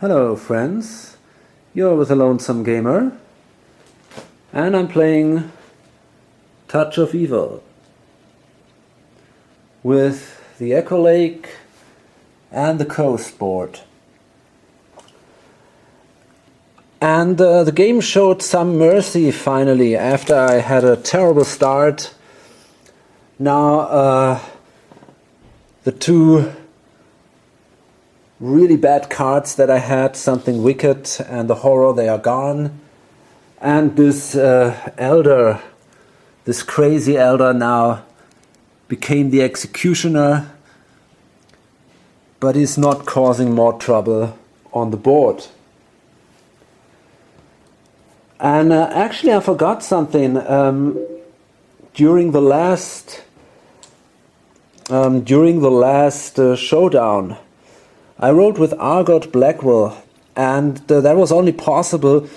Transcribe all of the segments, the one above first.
Hello friends, you're with a Lonesome Gamer and I'm playing Touch of Evil with the Echo Lake and the Coast board. And the game showed some mercy finally after I had a terrible start. Now the two really bad cards that I had, Something Wicked and the Horror, they are gone. And this elder, this crazy elder now became the executioner, but is not causing more trouble on the board. And actually I forgot something. During the last showdown, I rode with Argot Blackwell, and that was only possible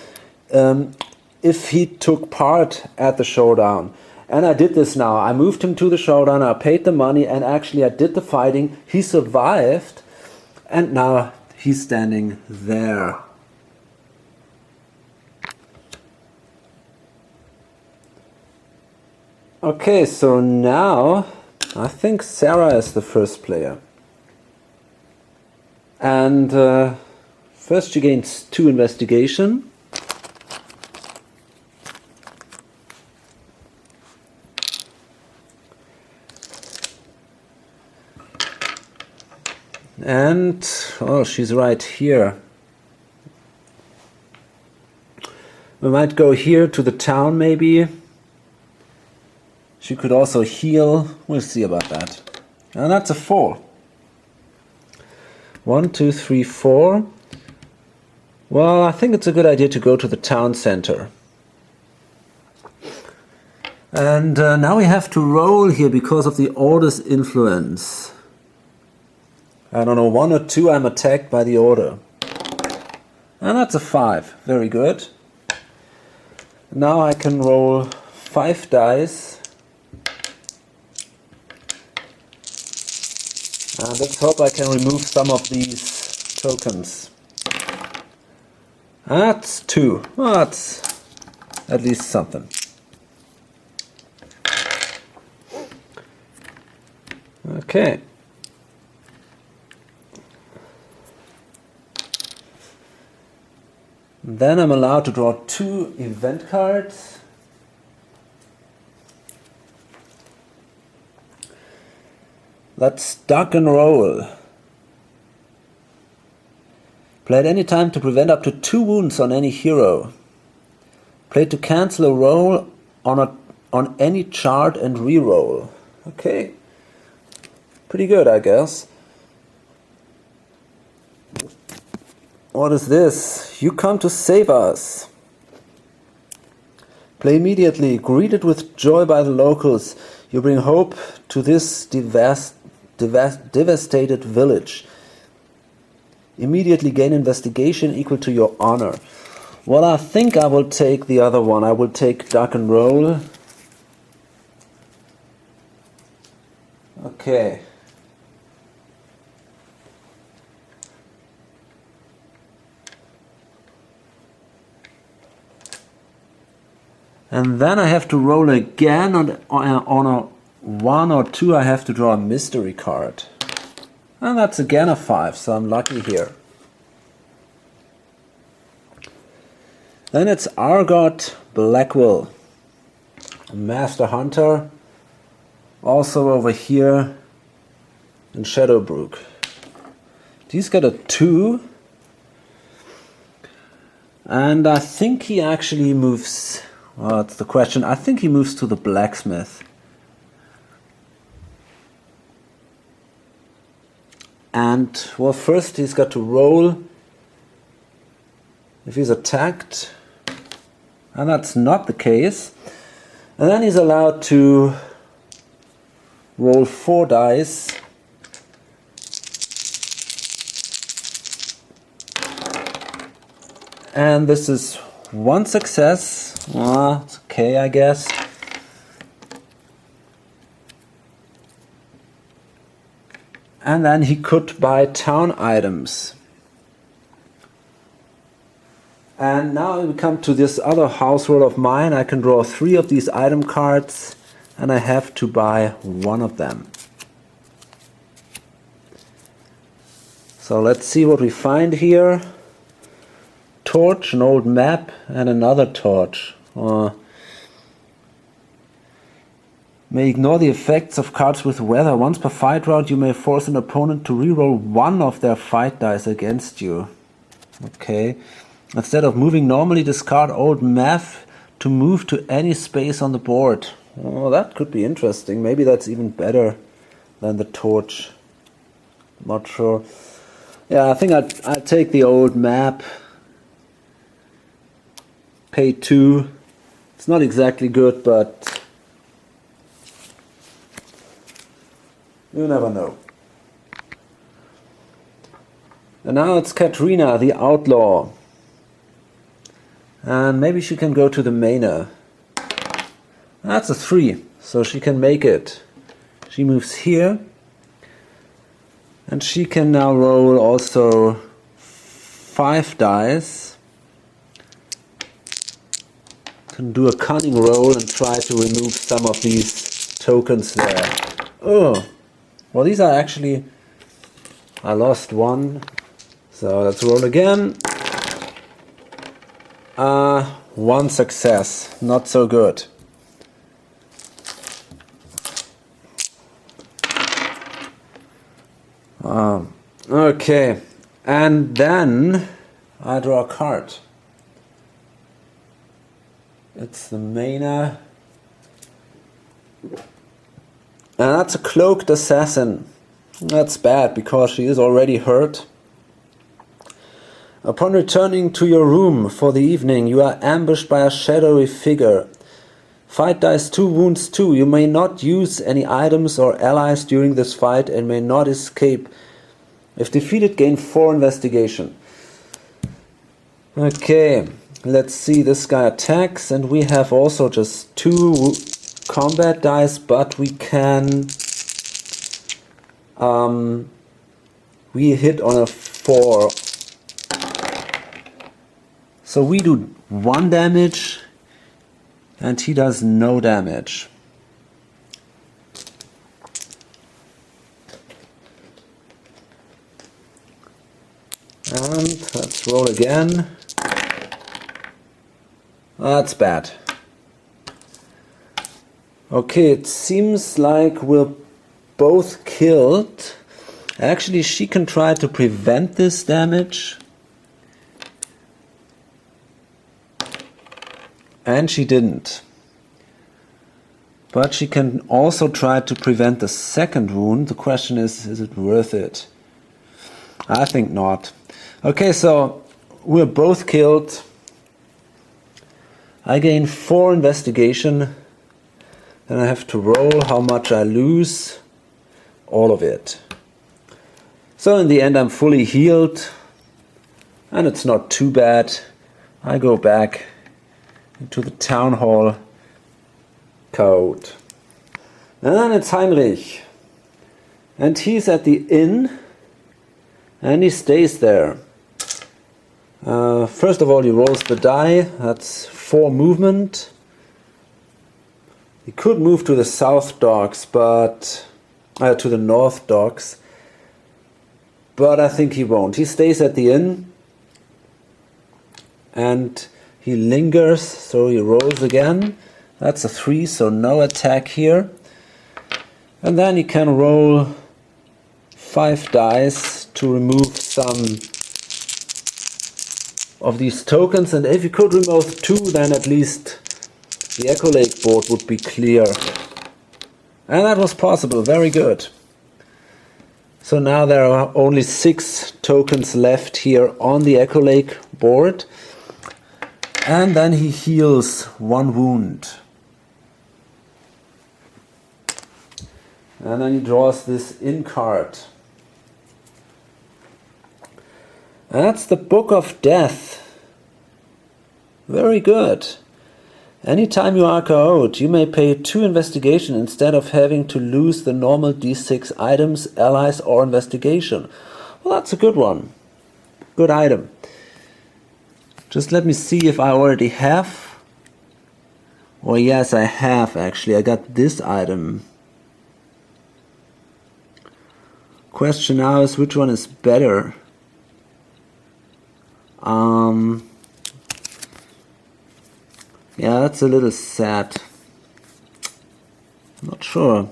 if he took part at the showdown. And I did this now. I moved him to the showdown, I paid the money, and actually I did the fighting. He survived, and now he's standing there. Okay, so now I think Sarah is the first player. And first she gains 2 investigation. And, oh, she's right here. We might go here to the town maybe. She could also heal. We'll see about that. And that's a 4. 1, 2, 3, 4. Well, I think it's a good idea to go to the town center. And now we have to roll here because of the order's influence. I don't know, 1 or 2 I'm attacked by the order. And that's a 5. Very good. Now I can roll 5 dice. And let's hope I can remove some of these tokens. That's 2. Well, that's at least something. Okay. Then I'm allowed to draw 2 event cards. Let's duck and roll. Play at any time to prevent up to 2 wounds on any hero. Play to cancel a roll on any chart and re-roll. Okay. Pretty good, I guess. What is this? You come to save us. Play immediately. Greeted with joy by the locals. You bring hope to this devastated village. Immediately gain investigation equal to your honor. Well, I think I will take the other one. I will take duck and roll. Okay. And then I have to roll again on a 1 or 2 I have to draw a mystery card. And that's again a 5, so I'm lucky here. Then it's Argot Blackwell, Master Hunter, also over here in Shadowbrook. He's got a 2, and I think he actually moves, well, that's the question, I think he moves to the blacksmith. And, well, first he's got to roll if he's attacked, and that's not the case. And then he's allowed to roll 4 dice. And this is 1 success. Well, it's okay, I guess. And then he could buy town items. And now we come to this other house rule of mine. I can draw 3 of these item cards, and I have to buy 1 of them. So let's see what we find here. Torch, an old map, and another torch. May ignore the effects of cards with weather. Once per fight round, you may force an opponent to reroll 1 of their fight dice against you. Okay. Instead of moving normally, discard old map to move to any space on the board. Oh, that could be interesting. Maybe that's even better than the torch. Not sure. Yeah, I think I'd take the old map. Pay 2. It's not exactly good, but you never know. And now it's Katrina, the outlaw. And maybe she can go to the mainer. That's a 3, so she can make it. She moves here. And she can now roll also 5 dice. Can do a cunning roll and try to remove some of these tokens there. Oh, well, these are actually... I lost 1. So let's roll again. 1 success. Not so good. Okay, and then I draw a card. It's the mainer. And that's a cloaked assassin. That's bad because she is already hurt. Upon returning to your room for the evening, you are ambushed by a shadowy figure. Fight dice 2, wounds 2. You may not use any items or allies during this fight and may not escape. If defeated, gain 4 investigation. Okay, let's see. This guy attacks, and we have also just 2 combat dice, but we can... we hit on a 4. So we do 1 damage, and he does no damage. And let's roll again. That's bad. Okay, it seems like we're both killed. Actually, she can try to prevent this damage. And she didn't. But she can also try to prevent the second wound. The question is it worth it? I think not. Okay, so we're both killed. I gain 4 investigation. Then I have to roll how much I lose. All of it. So in the end I'm fully healed. And it's not too bad. I go back into the town hall code. And then it's Heinrich. And he's at the inn. And he stays there. First of all, he rolls the die. That's 4 movement. He could move to the south docks, but to the north docks. But I think he won't. He stays at the inn. And he lingers, so he rolls again. That's a 3, so no attack here. And then he can roll 5 dice to remove some of these tokens, and if you could remove 2, then at least the Echo Lake board would be clear. And that was possible, very good. So now there are only 6 tokens left here on the Echo Lake board. And then he heals 1 wound. And then he draws this in card. That's the Book of Death. Very good. Anytime you are KO'd, you may pay 2 investigation instead of having to lose the normal d6 items, allies, or investigation. Well, that's a good one. Good item. Just let me see if I already have. Oh yes, I have actually. I got this item. Question now is which one is better? Yeah, that's a little sad. I'm not sure.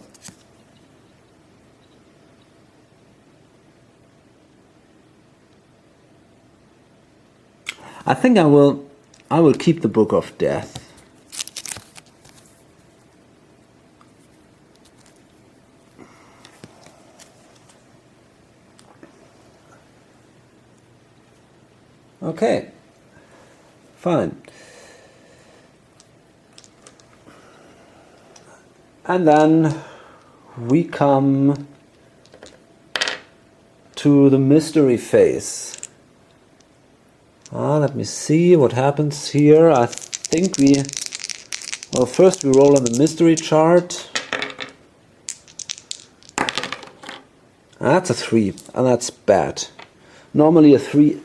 I think I will keep the Book of Death. Okay, fine. And then we come to the mystery phase. Let me see what happens here. I think well, first we roll on the mystery chart. That's a 3, and that's bad. Normally a 3,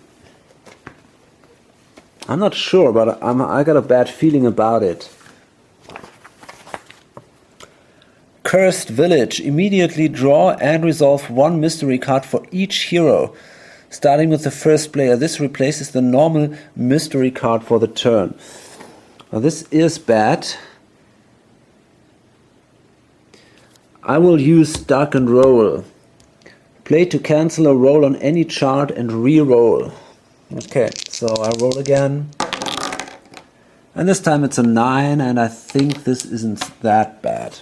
I'm not sure, but I got a bad feeling about it. Cursed Village. Immediately draw and resolve one mystery card for each hero. Starting with the first player, this replaces the normal mystery card for the turn. Now this is bad. I will use Duck and Roll. Play to cancel a roll on any chart and re-roll. Okay, so I roll again. And this time it's a 9, and I think this isn't that bad.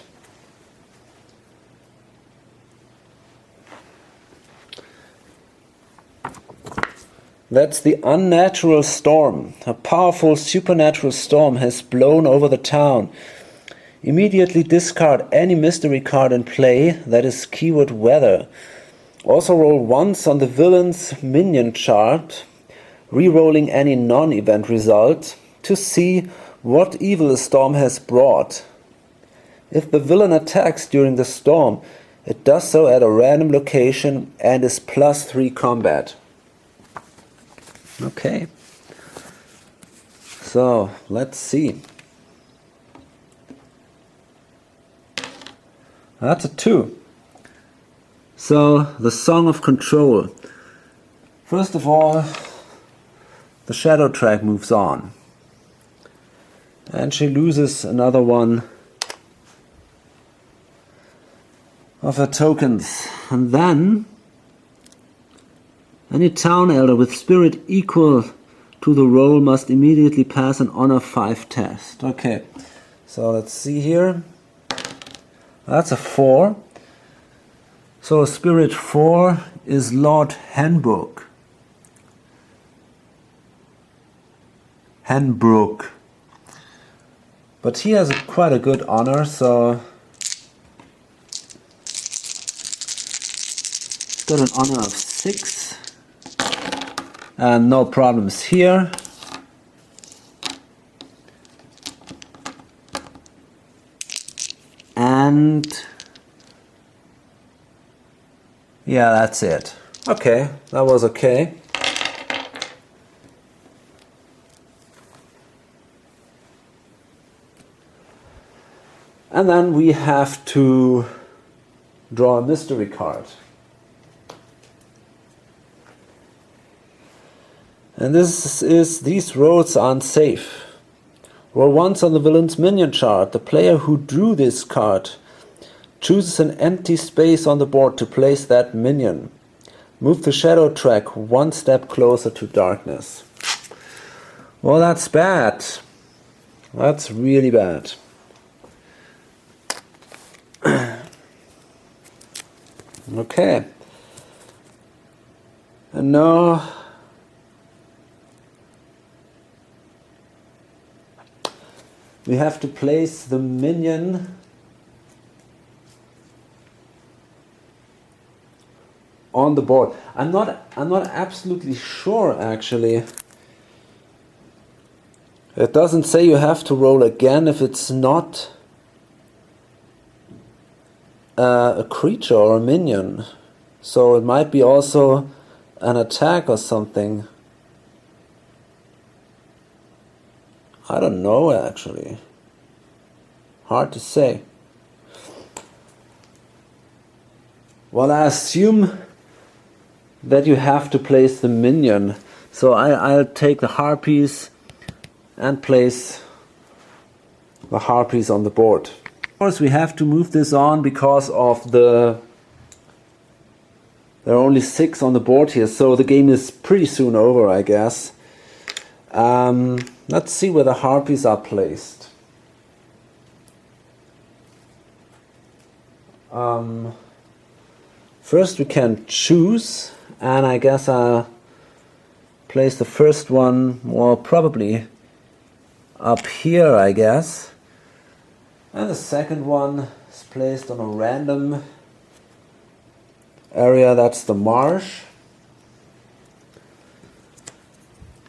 That's the Unnatural Storm. A powerful supernatural storm has blown over the town. Immediately discard any mystery card in play, that is keyword weather. Also roll once on the villain's minion chart, re-rolling any non-event result, to see what evil the storm has brought. If the villain attacks during the storm, it does so at a random location and is +3 combat. Okay, so let's see. That's a 2. So the Song of Control. First of all, the shadow track moves on, and she loses another one of her tokens. And then any town elder with spirit equal to the roll must immediately pass an honor 5 test. Okay, so let's see here. That's a 4. So spirit 4 is Lord Henbrook. But he has quite a good honor, so he's got an honor of 6. And no problems here. And yeah, that's it. Okay, that was okay. And then we have to draw a mystery card. And these roads are unsafe. Roll once on the villain's minion chart. The player who drew this card chooses an empty space on the board to place that minion. Move the shadow track one step closer to darkness. Well, that's bad. That's really bad. Okay. And now we have to place the minion on the board. I'm not absolutely sure actually. It doesn't say you have to roll again if it's not a creature or a minion. So it might be also an attack or something. I don't know actually. Hard to say. Well, I assume that you have to place the minion. So I'll take the harpies and place the harpies on the board. Of course, we have to move this on because of there are only 6 on the board here, so the game is pretty soon over, I guess. Let's see where the harpies are placed. First we can choose, and I guess I'll place the first one, well, probably up here, I guess. And the second one is placed on a random area, that's the marsh.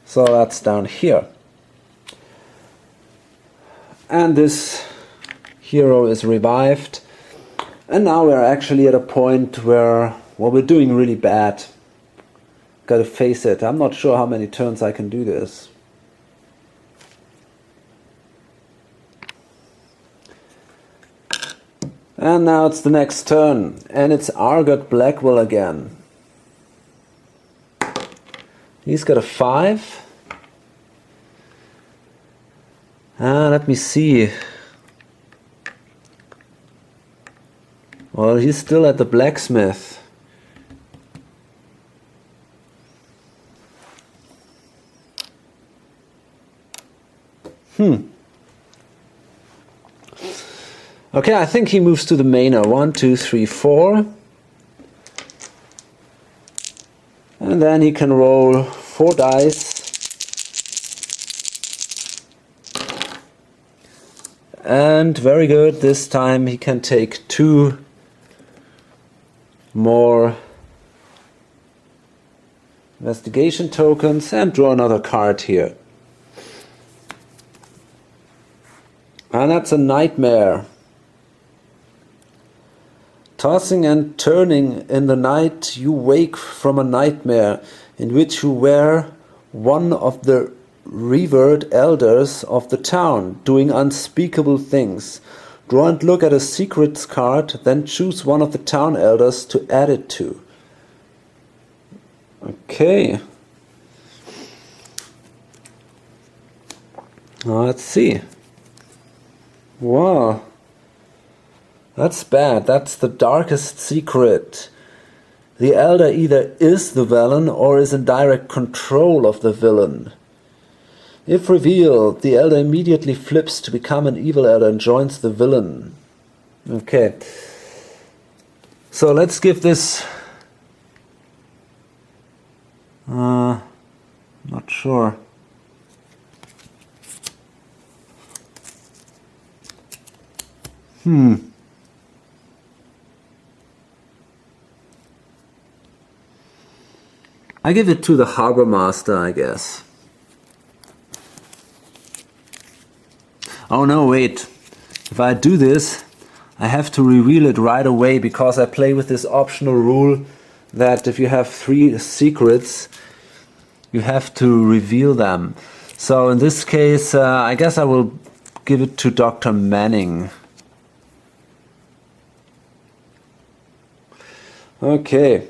So that's down here. And this hero is revived. And now we're actually at a point where, well, we're doing really bad. Gotta face it. I'm not sure how many turns I can do this. And now it's the next turn. And it's Argot Blackwell again. He's got a 5. Let me see. Well, he's still at the blacksmith. Okay, I think he moves to the manor. 1, 2, 3, 4. And then he can roll 4 dice. And very good, this time he can take 2 more investigation tokens and draw another card here. And that's a nightmare. Tossing and turning in the night, you wake from a nightmare in which you were one of the revered elders of the town, doing unspeakable things. Draw and look at a secrets card, then choose one of the town elders to add it to. Okay. Now let's see. Wow. That's bad. That's the darkest secret. The elder either is the villain or is in direct control of the villain. If revealed, the elder immediately flips to become an evil elder and joins the villain. Okay. So let's give this... not sure. I give it to the harbor master, I guess. Oh no, wait. If I do this, I have to reveal it right away because I play with this optional rule that if you have 3 secrets, you have to reveal them. So in this case, I guess I will give it to Dr. Manning. Okay.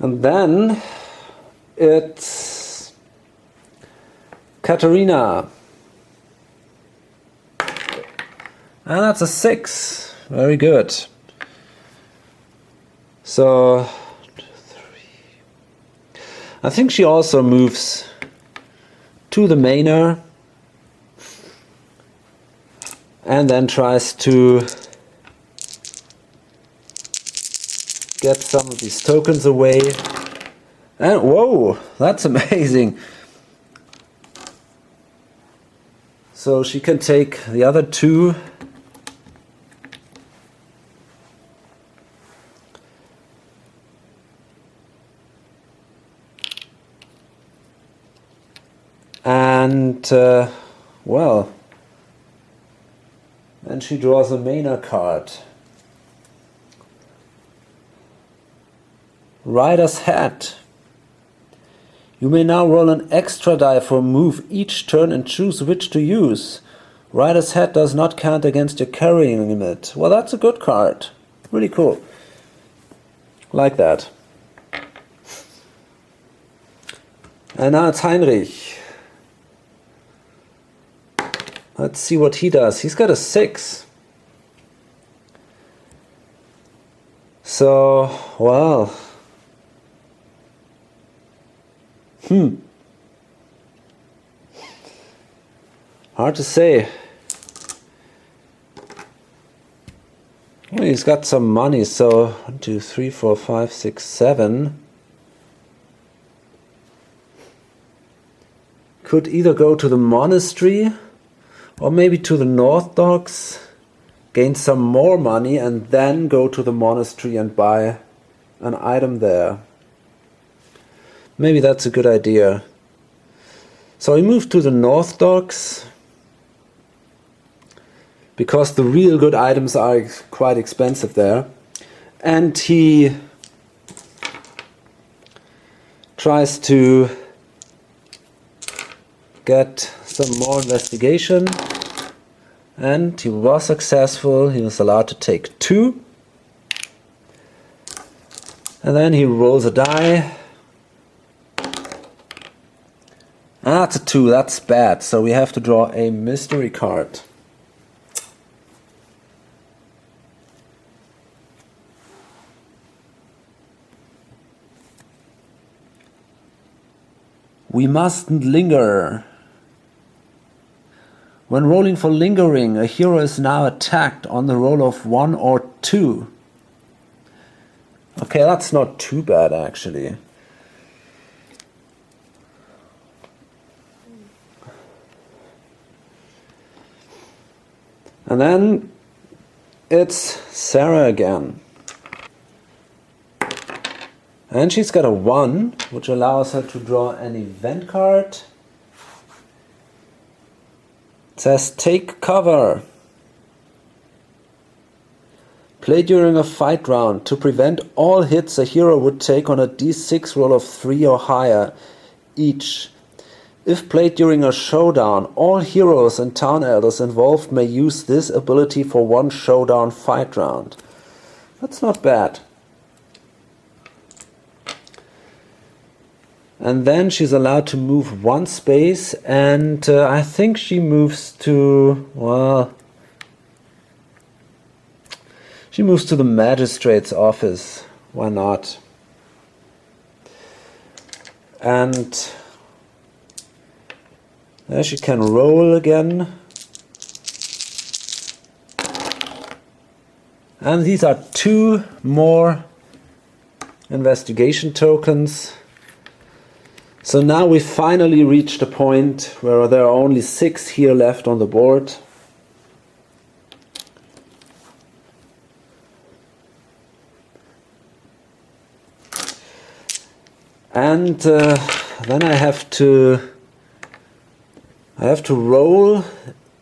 And then it's Katarina. And that's a 6. Very good. So, 2, 3. I think she also moves to the manor and then tries to get some of these tokens away. And whoa, that's amazing. So she can take the other 2. And, well, and she draws a manor card. Rider's Hat. You may now roll an extra die for a move each turn and choose which to use. Rider's head does not count against your carrying limit. Well, that's a good card. Really cool. Like that. And now it's Heinrich. Let's see what he does. He's got a 6. So, well. Hard to say. Well, he's got some money, so 1, 2, 3, 4, 5, 6, 7. Could either go to the monastery or maybe to the North Docks, gain some more money, and then go to the monastery and buy an item there. Maybe that's a good idea. So he moved to the North Docks because the real good items are quite expensive there. And he tries to get some more investigation. And he was successful. He was allowed to take 2. And then he rolls a die. Ah, it's a 2. That's bad. So we have to draw a mystery card. We mustn't linger. When rolling for lingering, a hero is now attacked on the roll of 1 or 2. Okay, that's not too bad actually. And then it's Sarah again. And she's got a 1, which allows her to draw an event card. It says, take cover. Play during a fight round. To prevent all hits a hero would take on a d6 roll of 3 or higher each. If played during a showdown, all heroes and town elders involved may use this ability for 1 showdown fight round. That's not bad. And then she's allowed to move 1 space, and I think she moves to, well, she moves to the magistrate's office. Why not? And there she can roll again. And these are 2 more investigation tokens. So now we finally reached a point where there are only 6 here left on the board. And then I have to roll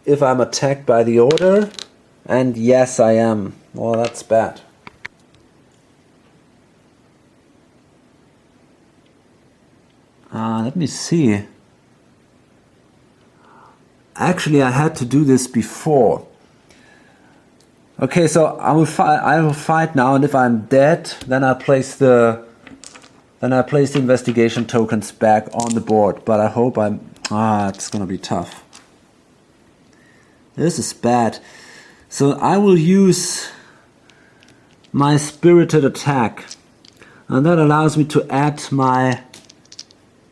if I'm attacked by the order. And yes, I am. Well, that's bad. Let me see. Actually, I had to do this before. Okay, so I will fight now, and if I'm dead, then I place the investigation tokens back on the board. But I hope it's gonna be tough. This is bad. So I will use my spirited attack, and that allows me to add my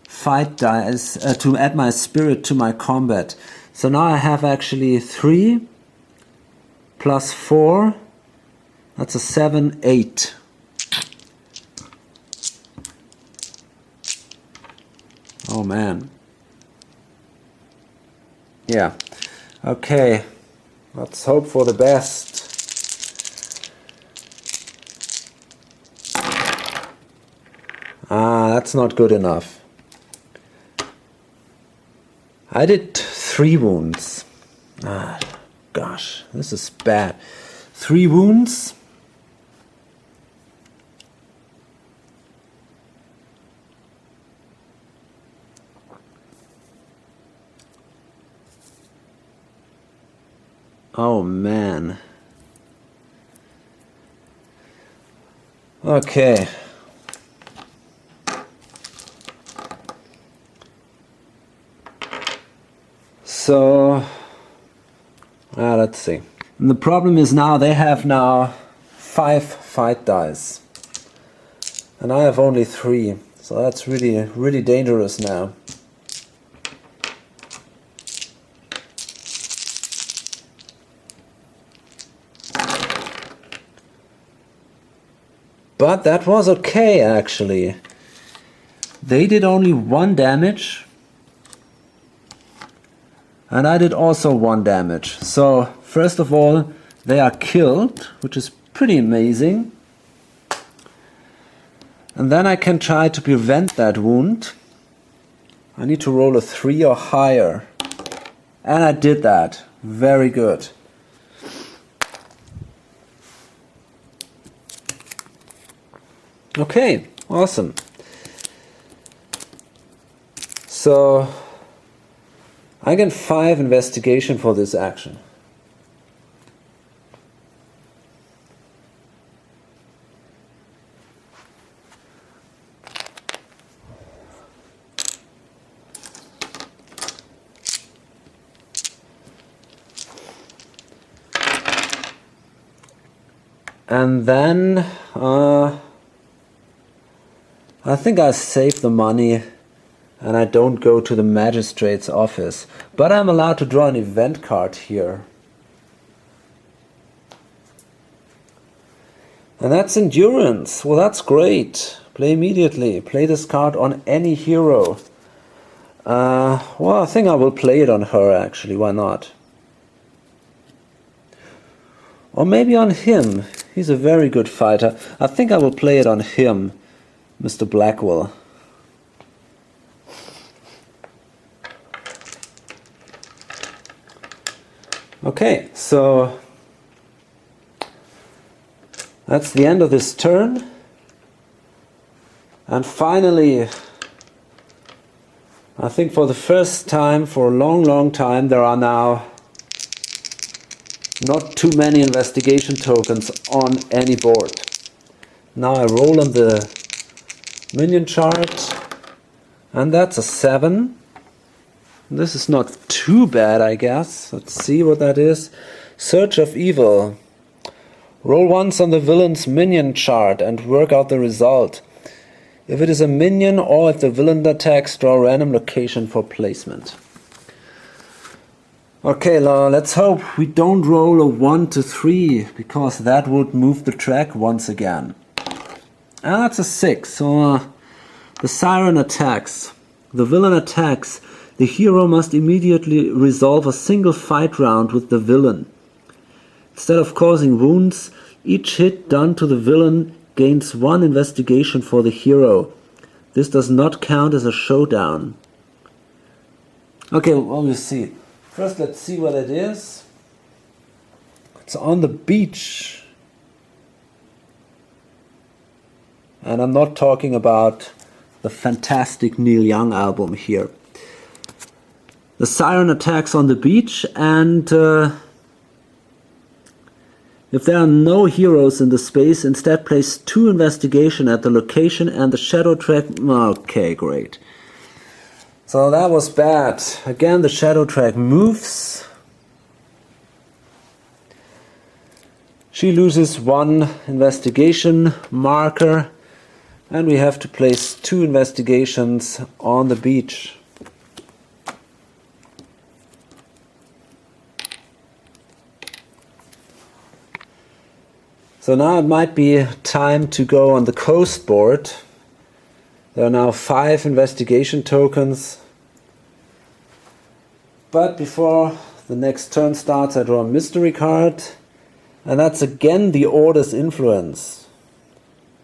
fight dice, to add my spirit to my combat. So now I have actually 3 plus 4, that's a 7, 8. Oh man. Yeah. Okay. Let's hope for the best. That's not good enough. I did 3 wounds. Gosh, this is bad. 3 wounds. Oh man. Okay. So, let's see. And the problem is now they have now 5 fight dice. And I have only 3. So that's really dangerous now. But that was okay actually. They did only 1 damage. And I did also 1 damage. So first of all, they are killed, which is pretty amazing. And then I can try to prevent that wound. I need to roll a 3 or higher. And I did that. Very good. Okay, awesome. So I get 5 investigation for this action. And then I think I save the money and I don't go to the magistrate's office. But I'm allowed to draw an event card here. And that's endurance. Well, that's great. Play immediately. Play this card on any hero. Well, I think I will play it on her actually. Why not? Or maybe on him. He's a very good fighter. I think I will play it on him, Mr. Blackwell. Okay, so that's the end of this turn. And finally, I think for the first time, for a long time, there are now not too many investigation tokens on any board. Now I roll on the minion chart, and that's a 7. This is not too bad, I guess. Let's see what that is. Search of Evil. Roll once on the villain's minion chart and work out the result. If it is a minion or if the villain attacks, draw a random location for placement. Okay, let's hope we don't roll a 1 to 3, because that would move the track once again. And that's a 6, so the siren attacks. The villain attacks. The hero must immediately resolve a single fight round with the villain. Instead of causing wounds, each hit done to the villain gains 1 investigation for the hero. This does not count as a showdown. Okay, well, we'll see. First, let's see what it is. It's on the beach. And I'm not talking about the fantastic Neil Young album here. The siren attacks on the beach, and if there are no heroes in the space, instead place 2 investigation at the location and the shadow track. Okay, great. So that was bad. Again, the shadow track moves. She loses 1 investigation marker, and we have to place 2 investigations on the beach. So now it might be time to go on the coast board. There are now 5 investigation tokens. But before the next turn starts, I draw a mystery card. And that's again the Order's influence.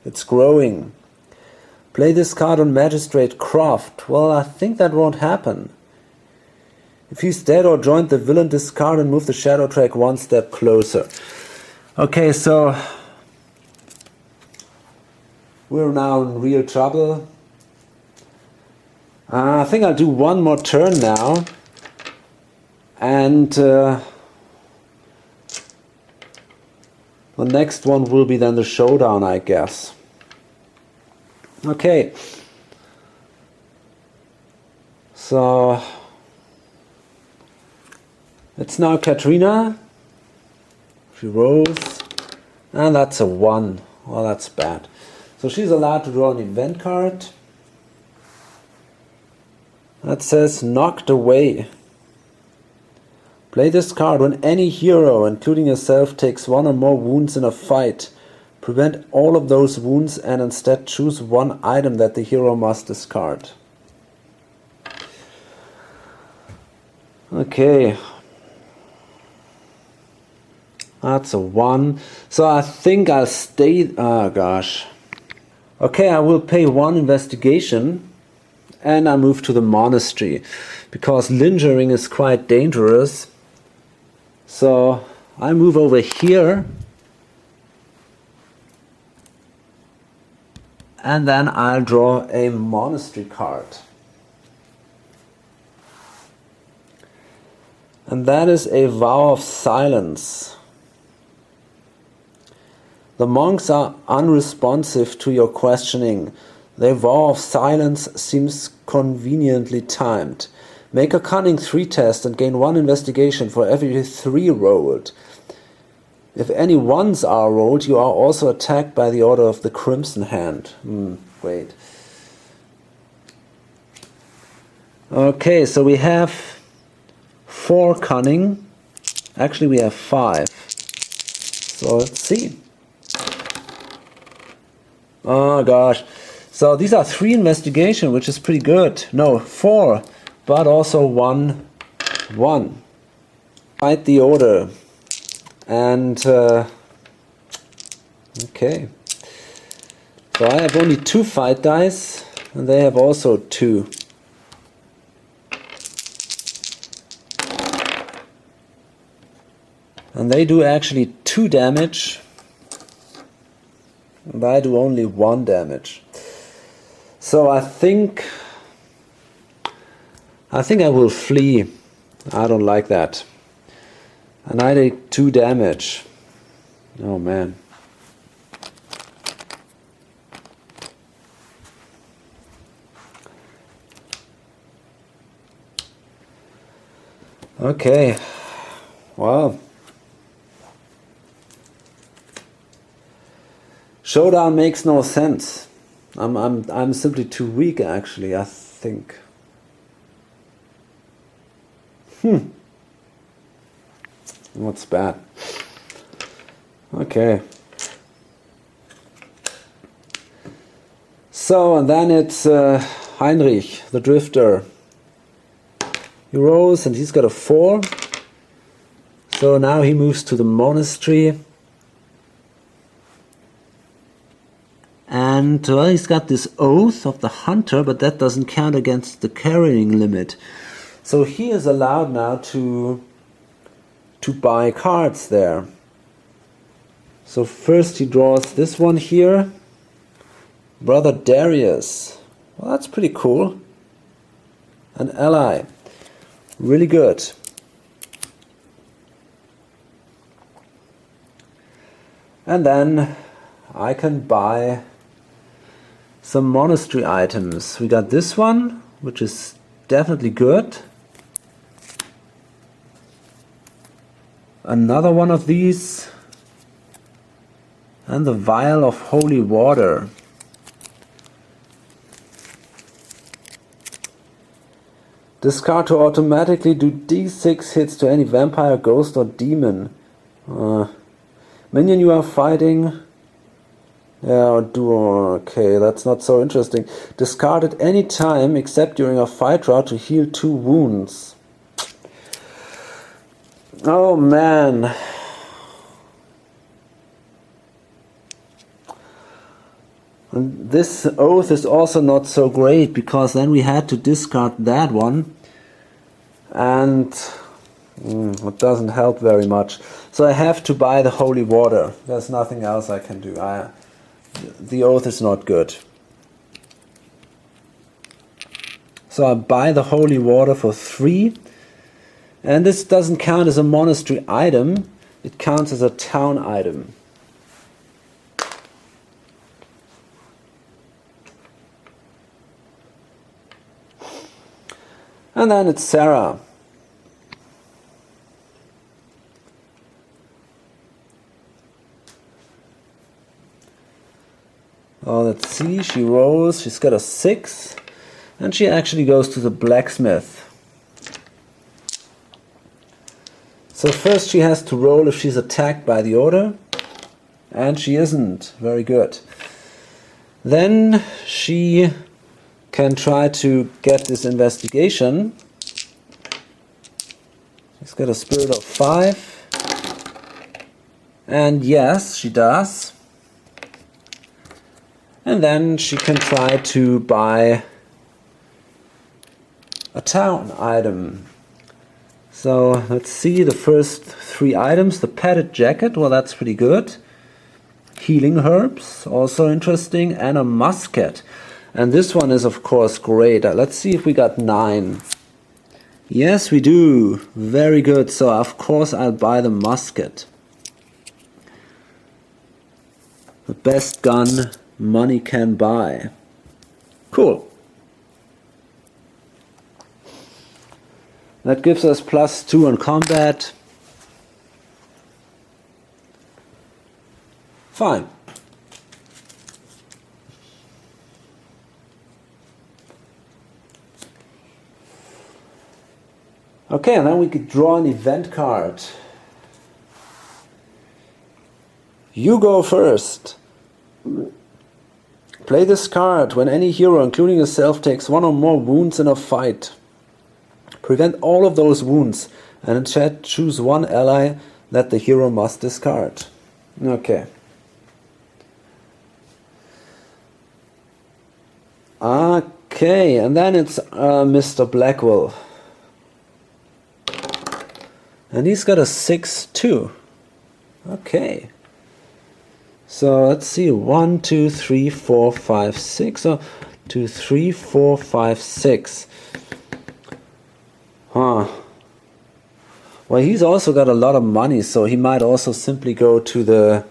It's growing. Play this card on Magistrate Croft. Well, I think that won't happen. If he's dead or joined the villain, discard and move the shadow track 1 step closer. Okay, so we're now in real trouble. I think I'll do 1 more turn now. And The next one will be then the showdown, I guess. Okay. So it's now Katrina. She rolls. And that's a 1. Well, that's bad. So she's allowed to draw an event card. That says knocked away. Play this card when any hero, including yourself, takes 1 or more wounds in a fight. Prevent all of those wounds and instead choose 1 item that the hero must discard. Okay. That's a 1. So I think I'll stay... Oh gosh. Okay, I will pay 1 investigation. And I move to the monastery. Because lingering is quite dangerous. So I move over here. And then I'll draw a monastery card. And that is a vow of silence. The monks are unresponsive to your questioning. Their vow of silence seems conveniently timed. Make a cunning 3 test and gain 1 investigation for every 3 rolled. If any 1s are rolled, you are also attacked by the order of the Crimson Hand. Wait. Okay, so we have 4 cunning. Actually, we have 5. So let's see. Oh gosh. So these are 3 investigation, which is pretty good. No, 4, but also 1. Fight the order. And okay. So I have only 2 fight dice, and they have also 2. And they do actually 2 damage. And I do only 1 damage. So I think I will flee. I don't like that. And I take 2 damage. Oh man. Okay. Well. Showdown makes no sense. I'm simply too weak, actually, I think. What's bad? Okay. So, and then it's Heinrich, the Drifter. He rolls and he's got a 4. So now he moves to the monastery. And well, he's got this Oath of the Hunter, but that doesn't count against the carrying limit. So he is allowed now to buy cards there. So first he draws this one here. Brother Darius. Well, that's pretty cool. An ally. Really good. And then I can buy some monastery items. We got this one, which is definitely good. Another one of these. And the vial of holy water. Discard to automatically do d6 hits to any vampire, ghost or demon. Minion you are fighting. Yeah, okay, that's not so interesting. Discard at any time except during a fight route to heal 2 wounds. Oh man. And this oath is also not so great, because then we had to discard that one. And it doesn't help very much. So I have to buy the holy water. There's nothing else I can do. The oath is not good. So I buy the holy water for 3. And this doesn't count as a monastery item. It counts as a town item. And then it's Sarah. Oh, let's see, she rolls, she's got a 6, and she actually goes to the blacksmith. So first she has to roll if she's attacked by the order, and she isn't. Very good. Then she can try to get this investigation. She's got a spirit of 5, and yes, she does. And then she can try to buy a town item. So let's see the first 3 items. The padded jacket, well, that's pretty good. Healing herbs, also interesting, and a musket. And this one is of course great. Let's see if we got 9. Yes, we do. Very good. So of course I'll buy the musket. The best gun money can buy. Cool. That gives us +2 on combat. Fine. Okay, and then we could draw an event card. You go first. Play this card when any hero, including yourself, takes 1 or more wounds in a fight. Prevent all of those wounds, and instead choose 1 ally that the hero must discard. Okay. Okay, and then it's Mr. Blackwell. And he's got a 6 too. Okay. So let's see, 1, 2, 3, 4, 5, 6. So 2, 3, 4, 5, 6. Huh. Well, he's also got a lot of money, so he might also simply go to the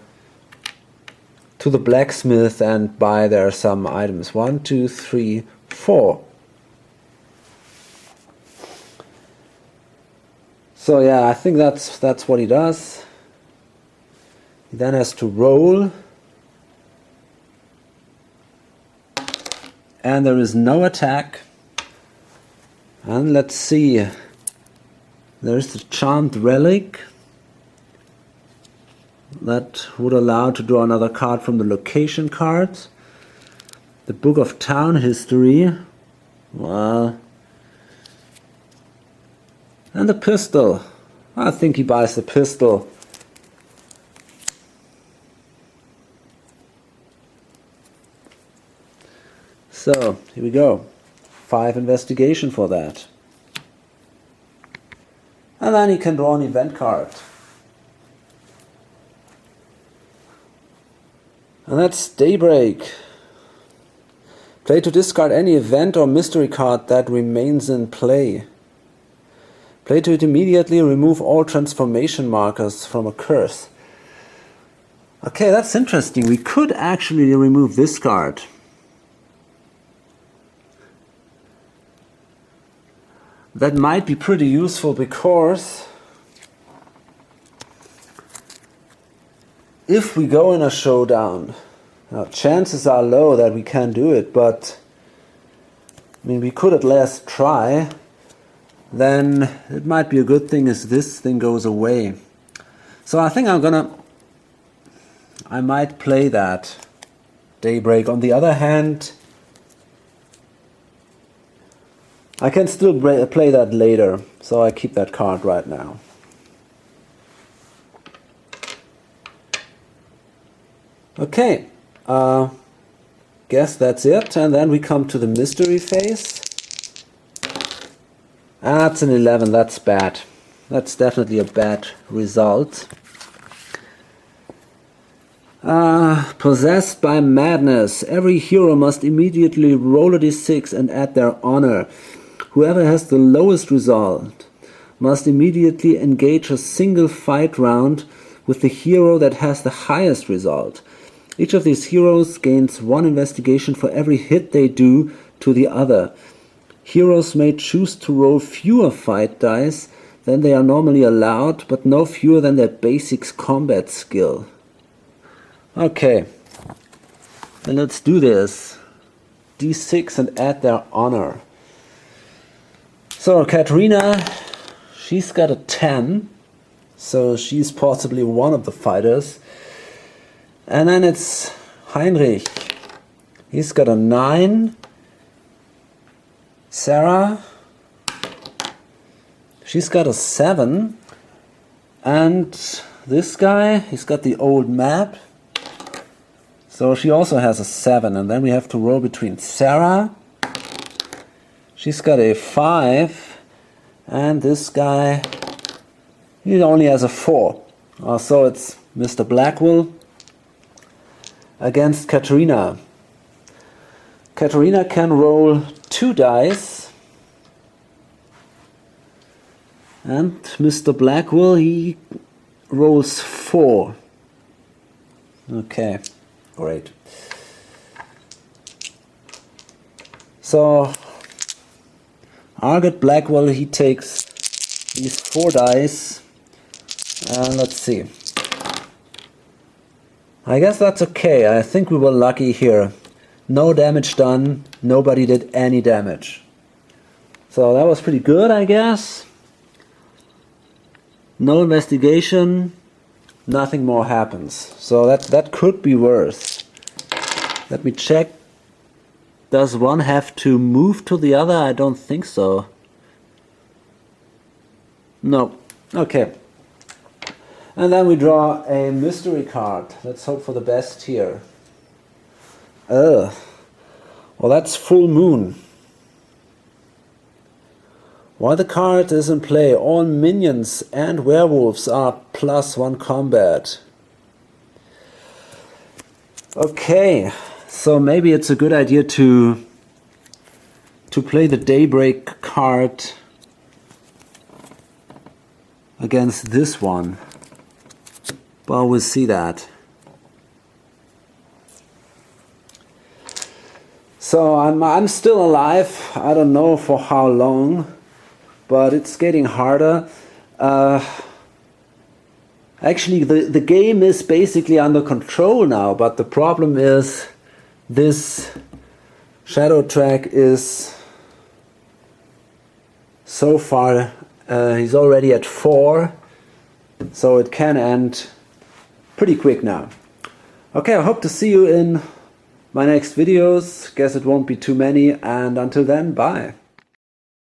blacksmith and buy there some items. 1, 2, 3, 4. So yeah, I think that's what he does. He then has to roll. And there is no attack. And let's see. There's the Charmed Relic. That would allow to draw another card from the location cards. The Book of Town History. Well. And the pistol. I think he buys the pistol. So, here we go. 5 investigation for that. And then he can draw an event card. And that's Daybreak. Play to discard any event or mystery card that remains in play. Play to it immediately, remove all transformation markers from a curse. Okay, that's interesting. We could actually remove this card. That might be pretty useful because if we go in a showdown, now chances are low that we can do it, but I mean, we could at least try. Then it might be a good thing if this thing goes away. So I think I might play that Daybreak. On the other hand, I can still play that later, so I keep that card right now. Okay, guess that's it, and then we come to the mystery phase. That's an 11, that's bad. That's definitely a bad result. Possessed by madness. Every hero must immediately roll a d6 and add their honor. Whoever has the lowest result must immediately engage a single fight round with the hero that has the highest result. Each of these heroes gains 1 investigation for every hit they do to the other. Heroes may choose to roll fewer fight dice than they are normally allowed, but no fewer than their basic combat skill. Okay, then let's do this. D6 and add their honor. So Katrina, she's got a 10, so she's possibly one of the fighters. And then it's Heinrich. He's got a 9. Sarah, she's got a 7. And this guy, he's got the old map. So she also has a 7. And then we have to roll between Sarah. She's got a 5. And this guy, he only has a 4. So it's Mr. Blackwell against Katrina. Katrina can roll 2 dice. And Mr. Blackwell, he rolls 4. Okay, great. So Argot Blackwell, he takes these 4 dice. And let's see. I guess that's okay. I think we were lucky here. No damage done. Nobody did any damage. So that was pretty good, I guess. No investigation. Nothing more happens. So that could be worse. Let me check. Does one have to move to the other? I don't think so. No. Okay. And then we draw a mystery card. Let's hope for the best here. Well, that's full moon. While the card is in play, all minions and werewolves are +1 combat. Okay, so maybe it's a good idea to play the Daybreak card against this one. Well, we'll see that. So I'm still alive. I don't know for how long, but it's getting harder. Actually, the game is basically under control now, but the problem is this shadow track is so far, he's already at 4, so it can end pretty quick now. Okay, I hope to see you in my next videos. Guess it won't be too many, and until then, bye.